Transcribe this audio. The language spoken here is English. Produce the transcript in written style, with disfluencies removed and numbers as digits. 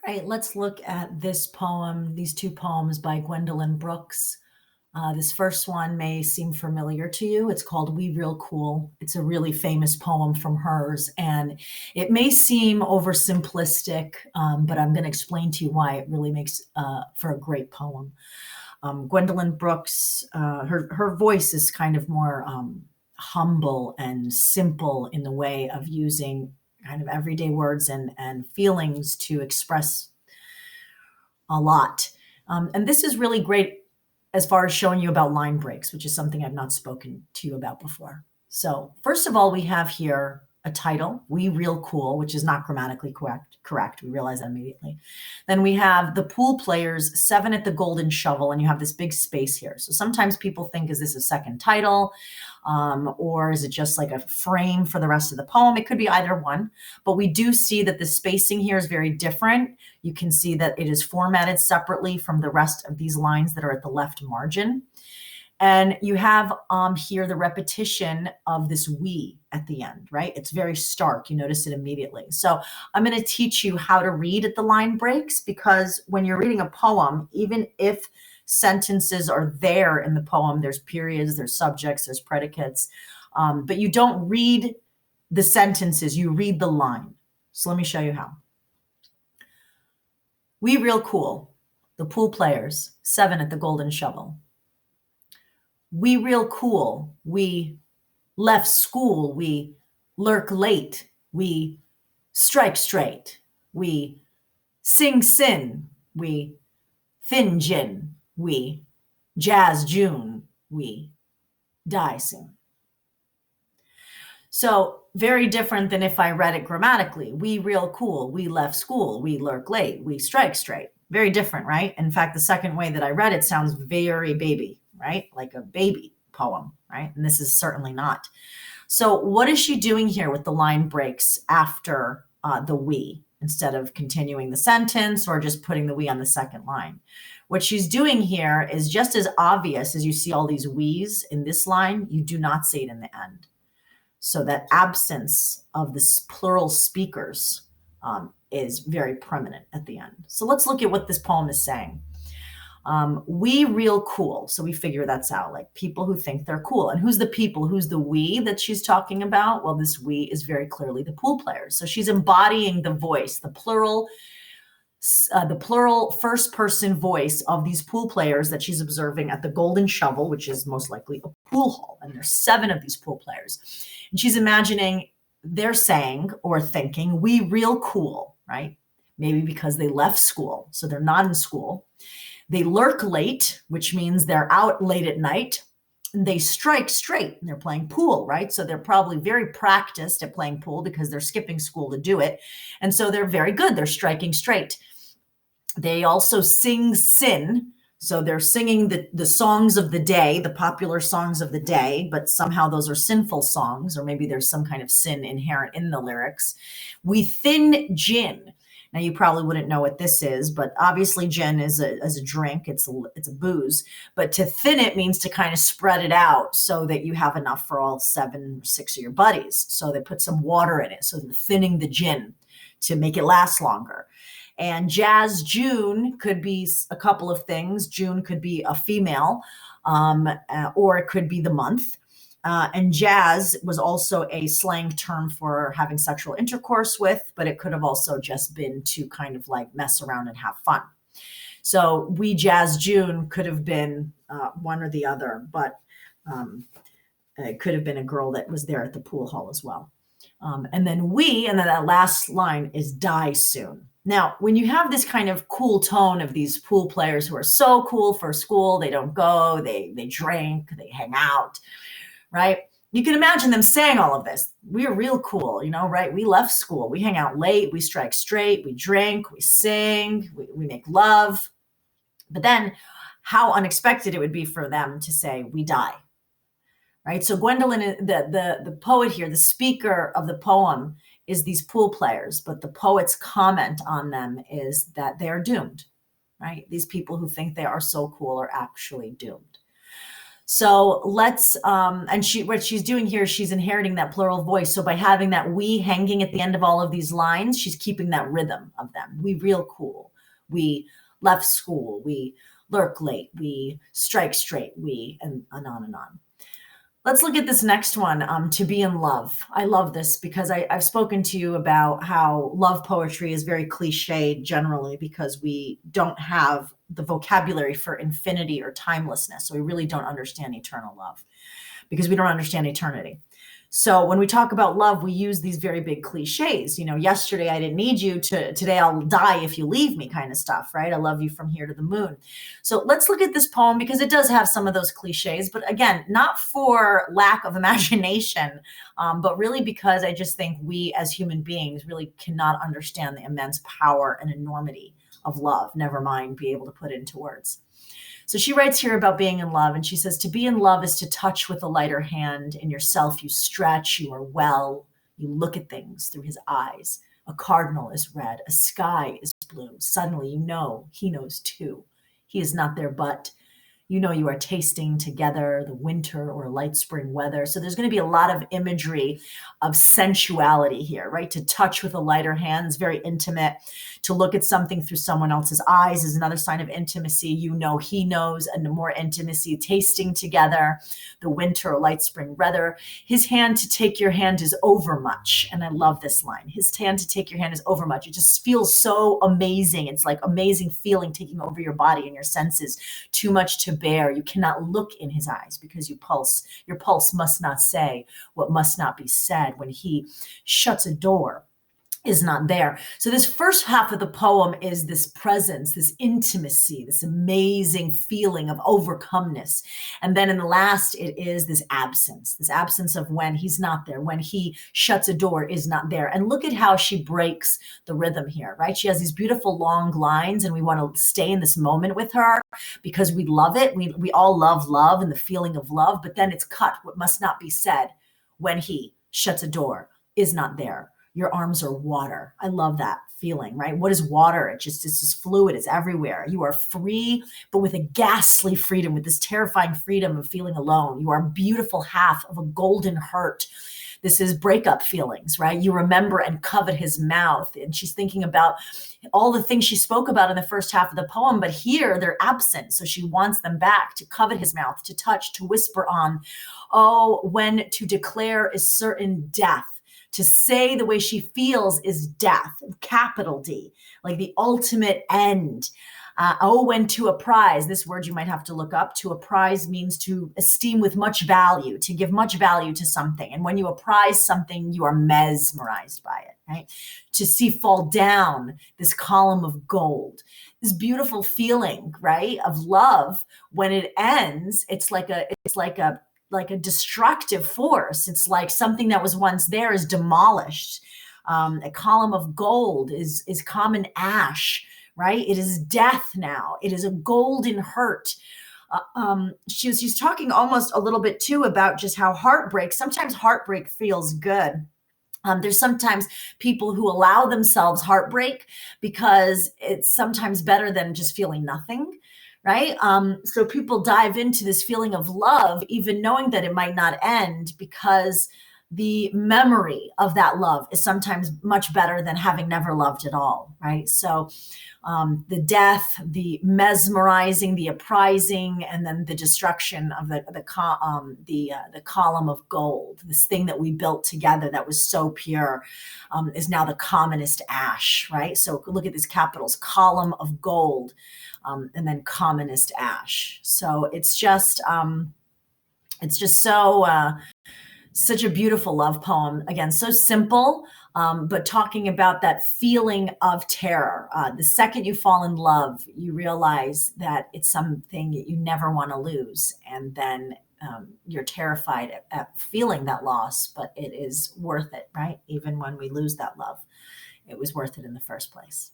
right, let's look at this poem, these two poems by Gwendolyn Brooks. This first one may seem familiar to you. It's called We Real Cool. It's a really famous poem from hers, and it may seem oversimplistic, but I'm going to explain to you why it really makes for a great poem. Gwendolyn Brooks, her voice is kind of more humble and simple in the way of using kind of everyday words and feelings to express a lot. And this is really great as far as showing you about line breaks, which is something I've not spoken to you about before. So first of all, we have here a title, We Real Cool, which is not grammatically correct. We realize that immediately. Then we have the pool players, 7 at the golden shovel, and you have this big space here. So sometimes people think, is this a second title? Or is it just like a frame for the rest of the poem? It could be either one, but we do see that the spacing here is very different. You can see that it is formatted separately from the rest of these lines that are at the left margin. And you have here the repetition of this we at the end, right? It's very stark. You notice it immediately. So I'm going to teach you how to read at the line breaks, because when you're reading a poem, even if sentences are there in the poem, there's periods, there's subjects, there's predicates, but you don't read the sentences, you read the line. So let me show you how. We real cool, the pool players, 7 at the golden shovel. We real cool, we left school, we lurk late, we strike straight, we sing sin, we thin gin, we jazz June, we die soon. So very different than if I read it grammatically. We real cool, we left school, we lurk late, we strike straight. Very different, right? In fact, the second way that I read it sounds very baby, right? Like a baby poem, right? And this is certainly not. So what is she doing here with the line breaks after the we, instead of continuing the sentence or just putting the we on the second line? What she's doing here is just as obvious as you see all these we's in this line, you do not see it in the end. So that absence of this plural speakers is very prominent at the end. So let's look at what this poem is saying. We real cool. So we figure that's out, like people who think they're cool. And who's the people? Who's the we that she's talking about? Well, this we is very clearly the pool players. So she's embodying the voice, the plural first person voice of these pool players that she's observing at the golden shovel, which is most likely a pool hall. And there's 7 of these pool players. And she's imagining they're saying or thinking, we real cool, right? Maybe because they left school, so they're not in school. They lurk late, which means they're out late at night. And they strike straight, and they're playing pool, right? So they're probably very practiced at playing pool because they're skipping school to do it. And so they're very good. They're striking straight. They also sing sin. So they're singing the songs of the day, the popular songs of the day, but somehow those are sinful songs, or maybe there's some kind of sin inherent in the lyrics. We thin gin. Now, you probably wouldn't know what this is, but obviously gin is a drink. It's a booze. But to thin it means to kind of spread it out so that you have enough for all 7 or 6 of your buddies. So they put some water in it. So they're thinning the gin to make it last longer. And jazz June could be a couple of things. June could be a female, or it could be the month. And jazz was also a slang term for having sexual intercourse with, but it could have also just been to kind of like mess around and have fun. So we jazz June could have been one or the other, but it could have been a girl that was there at the pool hall as well. And then that last line is die soon. Now, when you have this kind of cool tone of these pool players who are so cool for school, they don't go, they drink, they hang out, right? You can imagine them saying all of this. We are real cool, right? We left school. We hang out late. We strike straight. We drink. We sing. We make love. But then how unexpected it would be for them to say, we die, right? So Gwendolyn, the poet here, the speaker of the poem is these pool players, but the poet's comment on them is that they are doomed, right? These people who think they are so cool are actually doomed. So let's and what she's doing here, she's inheriting that plural voice. So by having that we hanging at the end of all of these lines, she's keeping that rhythm of them. We real cool. We left school. We lurk late. We strike straight. We and on and on. Let's look at this next one, to be in love. I love this because I've spoken to you about how love poetry is very cliched generally because we don't have the vocabulary for infinity or timelessness. So we really don't understand eternal love because we don't understand eternity. So when we talk about love, we use these very big cliches. Yesterday I didn't need you, today I'll die if you leave me, kind of stuff, right? I love you from here to the moon. So let's look at this poem because it does have some of those cliches, but again, not for lack of imagination, but really because I just think we as human beings really cannot understand the immense power and enormity of love, never mind be able to put it into words. So she writes here about being in love, and she says, to be in love is to touch with a lighter hand. In yourself, you stretch, you are well, you look at things through his eyes. A cardinal is red, a sky is blue. Suddenly, you know, he knows too. He is not there, but you are tasting together the winter or light spring weather. So there's going to be a lot of imagery of sensuality here, right? To touch with a lighter hand is very intimate. To look at something through someone else's eyes is another sign of intimacy. He knows, and more intimacy. Tasting together the winter or light spring weather. His hand to take your hand is overmuch. And I love this line. His hand to take your hand is overmuch. It just feels so amazing. It's like amazing feeling taking over your body and your senses. Too much to bear. You cannot look in his eyes because your pulse must not say what must not be said. When he shuts a door, is not there. So this first half of the poem is this presence, this intimacy, this amazing feeling of overcomeness. And then in the last, it is this absence of when he's not there, when he shuts a door is not there. And look at how she breaks the rhythm here, right? She has these beautiful long lines and we want to stay in this moment with her because we love it. We all love and the feeling of love, but then it's cut. What must not be said when he shuts a door is not there. Your arms are water. I love that feeling, right? What is water? It's this fluid. It's everywhere. You are free, but with a ghastly freedom, with this terrifying freedom of feeling alone. You are a beautiful half of a golden hurt. This is breakup feelings, right? You remember and covet his mouth. And she's thinking about all the things she spoke about in the first half of the poem, but here they're absent. So she wants them back, to covet his mouth, to touch, to whisper on. Oh, when to declare is certain death. To say the way she feels is death, capital D, like the ultimate end. When to apprise, this word you might have to look up. To apprise means to esteem with much value, to give much value to something. And when you apprise something, you are mesmerized by it, right? To see fall down this column of gold, this beautiful feeling, right, of love. When it ends, it's like a destructive force. It's like something that was once there is demolished. A column of gold is common ash, right? It is death now. It is a golden hurt. She's talking almost a little bit too about just how sometimes heartbreak feels good. There's sometimes people who allow themselves heartbreak because it's sometimes better than just feeling nothing. Right. So people dive into this feeling of love, even knowing that it might not end, because the memory of that love is sometimes much better than having never loved at all. Right. So the death, the mesmerizing, the apprising, and then the destruction of the column of gold, this thing that we built together that was so pure, is now the commonest ash. Right. So look at these capitals: column of gold. And then commonest ash. So it's just so such a beautiful love poem. Again, so simple, but talking about that feeling of terror. The second you fall in love, you realize that it's something that you never want to lose, and then you're terrified at feeling that loss, but it is worth it, right? Even when we lose that love, it was worth it in the first place.